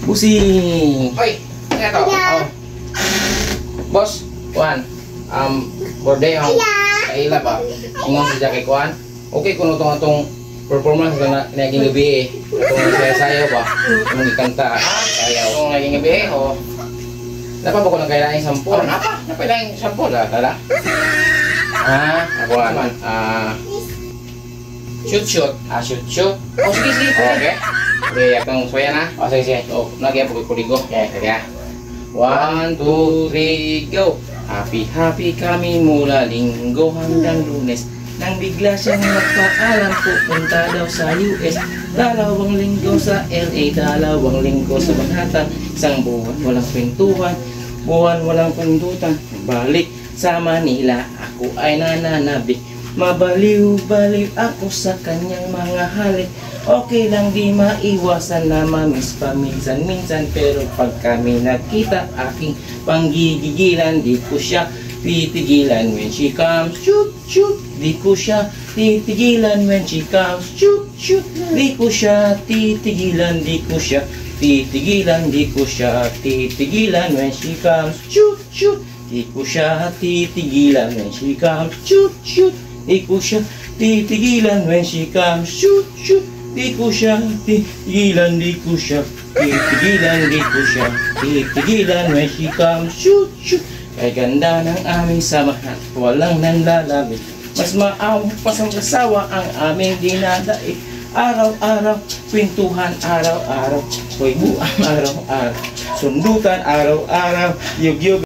Busing. Oy, ano to? Oh. Boss, kuan. Borde ang kaila ba? Ingon sa kay kuan. Okay kuno atong performance na naging gabi eh. Atong sayaw ba? Atong ikanta. Sayaw. Atong naging gabi eh. Oh. Napa ba ko nang kailangan sample? Oh, napa? Napa lang sample lah, tara. Ako naman. Shoot. Shoot. Oh, sige. Okay. Okay, atong suya na. Oh, sige. Oh, nagyan po ko ligo. Okay, sige. 1, 2, 3, go! Happy kami mula linggo hanggang Lunes. Nang bigla siyang nagpaalam pupunta daw sa US. 2 linggo sa LA, 2 linggo sa Manhattan. 1 buwan walang kwentuhan, buwan walang pindutan. Balik sa Manila, ako ay nananabik. Mabaliw-baliw ako sa kanyang mga halik. Okay lang di maiwasan na mamiss paminsan-minsan. Pero pag kami nagkita, aking panggigigilan. Di ko siya titigilan when she comes. Shoot. Di ko siya titigilan when she comes. Shoot. Di ko siya titigilan. Di ko siya titigilan. Di ko siya titigilan when she comes. Shoot. Di ko siya titigilan when she comes. Shoot. Di ko siya titigilan when she comes. Shoot. Di ko siya titigilan. Di ko siya titigilan. Di ko siya titigilan when she comes. Shoot. Kay ganda ng aming samahan, walang nanlalabit. Mas maawang pasang-asawa ang aming dinadaig. Araw-araw, pintuhan araw-araw. Hoy buang araw-araw. Sundutan araw-araw. Yug-yug.